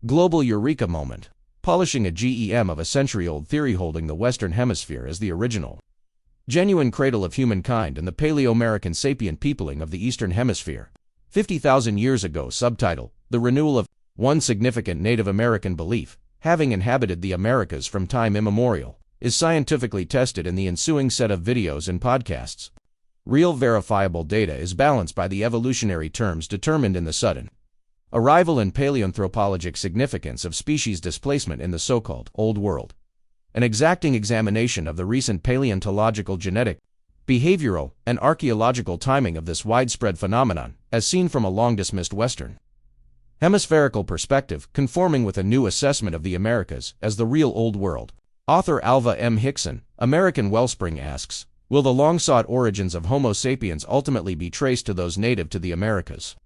Global Eureka moment. Polishing a gem of a century-old theory holding the Western Hemisphere as the original genuine cradle of humankind and the Paleo-American sapient peopling of the Eastern Hemisphere. 50,000 years ago. Subtitle: The renewal of one significant Native American belief, having inhabited the Americas from time immemorial, is scientifically tested in the ensuing set of videos and podcasts. Real verifiable data is balanced by the evolutionary terms determined in the sudden arrival and paleoanthropologic significance of species displacement in the so-called Old World. An exacting examination of the recent paleontological, genetic, behavioral, and archaeological timing of this widespread phenomenon, as seen from a long-dismissed Western hemispherical perspective, conforming with a new assessment of the Americas as the real Old World. Author Alva M. Hickson, American Wellspring, asks, will the long-sought origins of Homo sapiens ultimately be traced to those native to the Americas?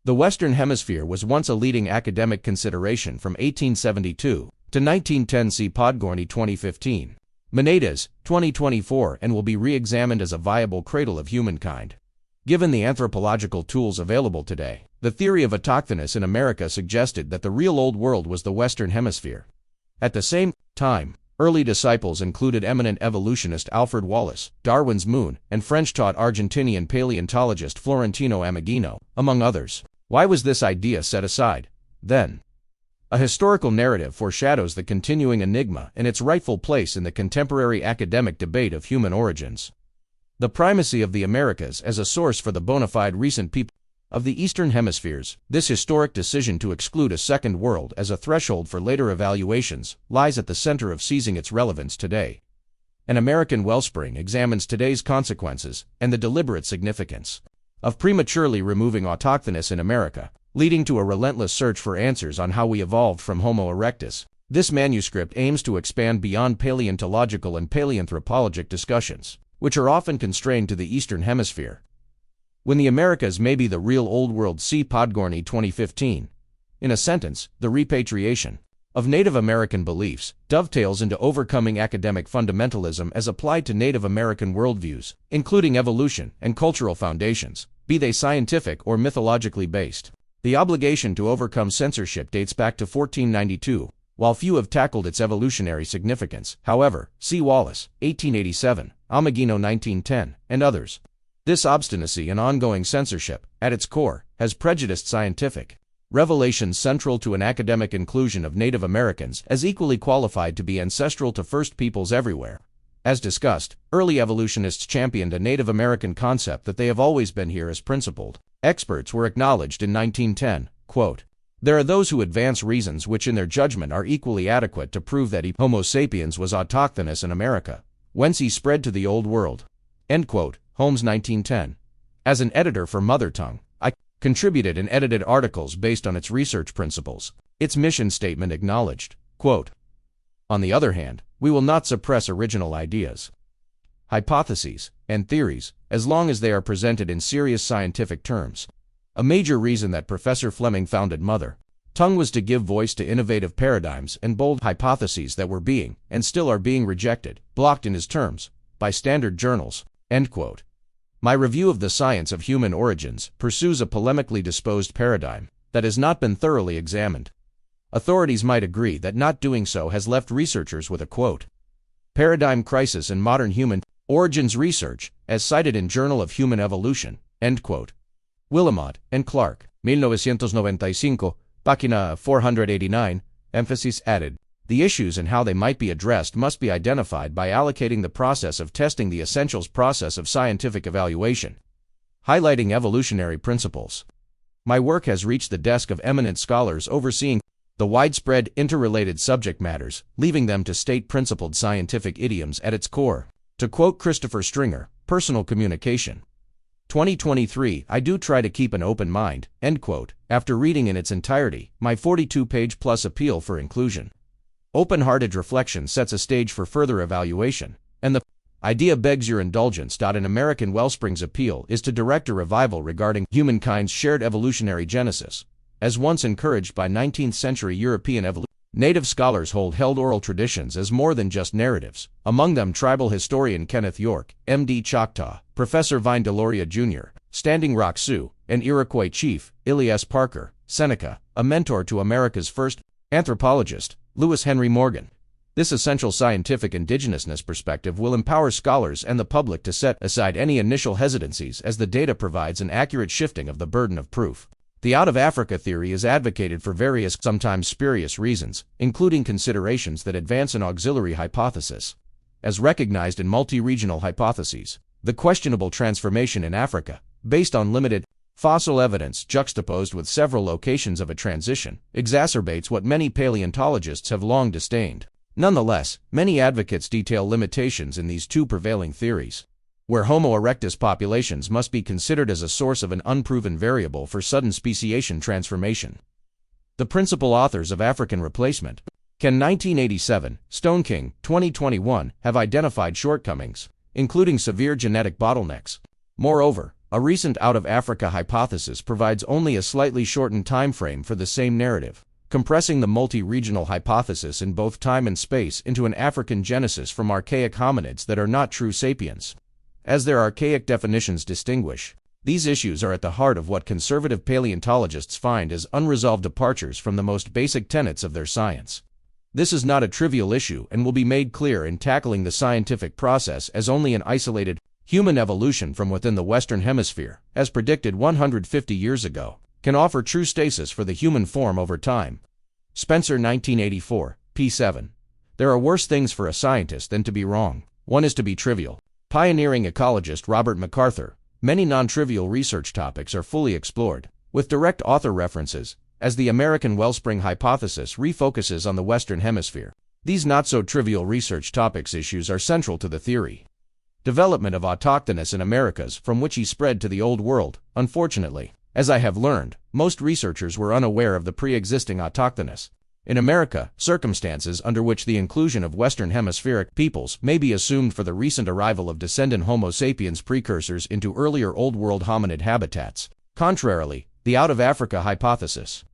The Western Hemisphere was once a leading academic consideration from 1872 to 1910. See Podgorny 2015. Menedes, 2024, and will be re-examined as a viable cradle of humankind. Given the anthropological tools available today, the theory of autochthonous in America suggested that the real Old World was the Western Hemisphere. At the same time, early disciples included eminent evolutionist Alfred Wallace, Darwin's Moon, and French-taught Argentinian paleontologist Florentino Ameghino, among others. Why was this idea set aside, then? A historical narrative foreshadows the continuing enigma and its rightful place in the contemporary academic debate of human origins. The primacy of the Americas as a source for the bona fide recent people of the Eastern Hemispheres. This historic decision to exclude a second world as a threshold for later evaluations lies at the center of seizing its relevance today. An American Wellspring examines today's consequences and the deliberate significance of prematurely removing autochthonous in America, leading to a relentless search for answers on how we evolved from Homo erectus. This manuscript aims to expand beyond paleontological and paleoanthropologic discussions, which are often constrained to the Eastern Hemisphere. When the Americas may be the real Old World. See Podgorny 2015. In a sentence, the repatriation of Native American beliefs dovetails into overcoming academic fundamentalism as applied to Native American worldviews, including evolution and cultural foundations, be they scientific or mythologically based. The obligation to overcome censorship dates back to 1492, while few have tackled its evolutionary significance. However, see Wallace, 1887, Ameghino 1910, and others. This obstinacy and ongoing censorship, at its core, has prejudiced scientific revelations central to an academic inclusion of Native Americans as equally qualified to be ancestral to First Peoples everywhere. As discussed, early evolutionists championed a Native American concept that they have always been here as principled. Experts were acknowledged in 1910, quote, there are those who advance reasons which in their judgment are equally adequate to prove that Homo sapiens was autochthonous in America, whence he spread to the Old World. End quote. Holmes 1910. As an editor for Mother Tongue, I contributed and edited articles based on its research principles. Its mission statement acknowledged, quote, on the other hand, we will not suppress original ideas, hypotheses, and theories, as long as they are presented in serious scientific terms. A major reason that Professor Fleming founded Mother Tongue was to give voice to innovative paradigms and bold hypotheses that were being, and still are being, rejected, blocked in his terms, by standard journals. End quote. My review of the science of human origins pursues a polemically disposed paradigm that has not been thoroughly examined. Authorities might agree that not doing so has left researchers with a, quote, paradigm crisis in modern human origins research, as cited in Journal of Human Evolution, end quote. Willamot and Clark, 1995, página 489, emphasis added. The issues and how they might be addressed must be identified by allocating the process of testing the essentials process of scientific evaluation, highlighting evolutionary principles. My work has reached the desk of eminent scholars overseeing the widespread interrelated subject matters, leaving them to state principled scientific idioms at its core. To quote Christopher Stringer, Personal Communication, 2023, I do try to keep an open mind, end quote, after reading in its entirety my 42-page plus appeal for inclusion. Open-hearted reflection sets a stage for further evaluation, and the idea begs your indulgence. An American Wellspring's appeal is to direct a revival regarding humankind's shared evolutionary genesis, as once encouraged by 19th-century European evolution. Native scholars held oral traditions as more than just narratives, among them tribal historian Kenneth York, M.D. Choctaw, Professor Vine Deloria Jr., Standing Rock Sioux, and Iroquois chief, Elias Parker, Seneca, a mentor to America's first Anthropologist, Lewis Henry Morgan. This essential scientific indigenousness perspective will empower scholars and the public to set aside any initial hesitancies as the data provides an accurate shifting of the burden of proof. The out-of-Africa theory is advocated for various, sometimes spurious reasons, including considerations that advance an auxiliary hypothesis. As recognized in multi-regional hypotheses, the questionable transformation in Africa, based on limited fossil evidence juxtaposed with several locations of a transition, exacerbates what many paleontologists have long disdained. Nonetheless, many advocates detail limitations in these two prevailing theories, where Homo erectus populations must be considered as a source of an unproven variable for sudden speciation transformation. The principal authors of African replacement, Ken 1987, Stone King 2021, have identified shortcomings, including severe genetic bottlenecks. Moreover, a recent out-of-Africa hypothesis provides only a slightly shortened time frame for the same narrative, compressing the multi-regional hypothesis in both time and space into an African genesis from archaic hominids that are not true sapiens. As their archaic definitions distinguish, these issues are at the heart of what conservative paleontologists find as unresolved departures from the most basic tenets of their science. This is not a trivial issue and will be made clear in tackling the scientific process as only an isolated human evolution from within the Western Hemisphere, as predicted 150 years ago, can offer true stasis for the human form over time. Spencer 1984, p. 7. There are worse things for a scientist than to be wrong. One is to be trivial. Pioneering ecologist Robert MacArthur. Many non-trivial research topics are fully explored, with direct author references, as the American Wellspring hypothesis refocuses on the Western Hemisphere. These not-so-trivial research topics issues are central to the theory. Development of autochthonous in Americas, from which he spread to the Old World. Unfortunately, as I have learned, most researchers were unaware of the pre-existing autochthonous in America circumstances under which the inclusion of Western Hemispheric peoples may be assumed for the recent arrival of descendant Homo sapiens precursors into earlier Old World hominid habitats. Contrarily, the out-of-Africa hypothesis,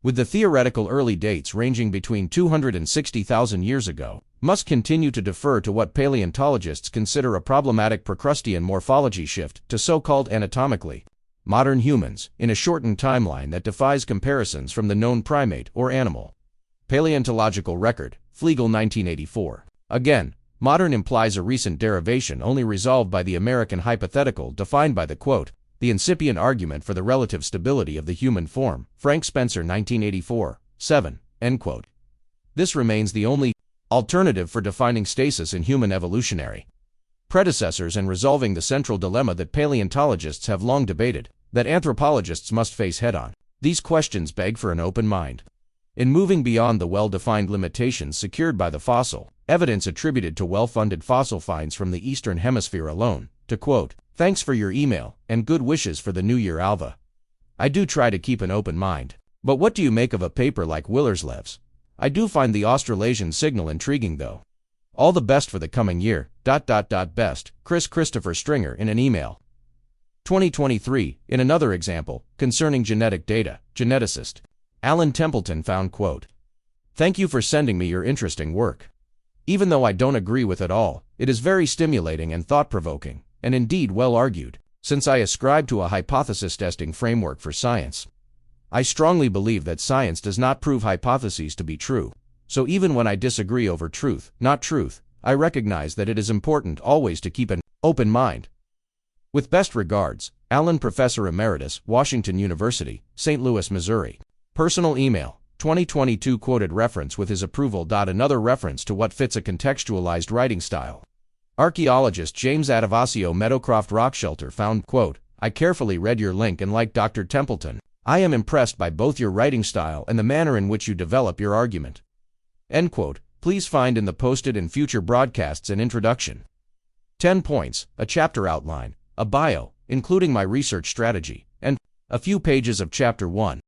with the theoretical early dates ranging between 260,000 years ago, must continue to defer to what paleontologists consider a problematic Procrustean morphology shift to so-called anatomically modern humans in a shortened timeline that defies comparisons from the known primate or animal. Paleontological record, Flegel 1984. Again, modern implies a recent derivation only resolved by the American hypothetical defined by the quote, the incipient argument for the relative stability of the human form, Frank Spencer 1984, 7, end quote. This remains the only alternative for defining stasis in human evolutionary predecessors and resolving the central dilemma that paleontologists have long debated, that anthropologists must face head-on. These questions beg for an open mind. In moving beyond the well-defined limitations secured by the fossil evidence attributed to well-funded fossil finds from the Eastern Hemisphere alone, to quote, thanks for your email, and good wishes for the new year, Alva. I do try to keep an open mind. But what do you make of a paper like Willerslev's? I do find the Australasian signal intriguing though. All the best for the coming year, best, Christopher Stringer in an email. 2023, in another example, concerning genetic data, geneticist Alan Templeton found quote, thank you for sending me your interesting work. Even though I don't agree with it all, it is very stimulating and thought-provoking, and indeed well argued, since I ascribe to a hypothesis-testing framework for science. I strongly believe that science does not prove hypotheses to be true, so even when I disagree over truth, not truth, I recognize that it is important always to keep an open mind. With best regards, Alan Professor Emeritus, Washington University, St. Louis, Missouri. Personal email, 2022 quoted reference with his approval. Another reference to what fits a contextualized writing style. Archaeologist James Adavasio Meadowcroft Rock Shelter found, quote, I carefully read your link and like Dr. Templeton, I am impressed by both your writing style and the manner in which you develop your argument. End quote. Please find in the posted and future broadcasts an introduction. 10 points, a chapter outline, a bio, including my research strategy, and a few pages of Chapter 1.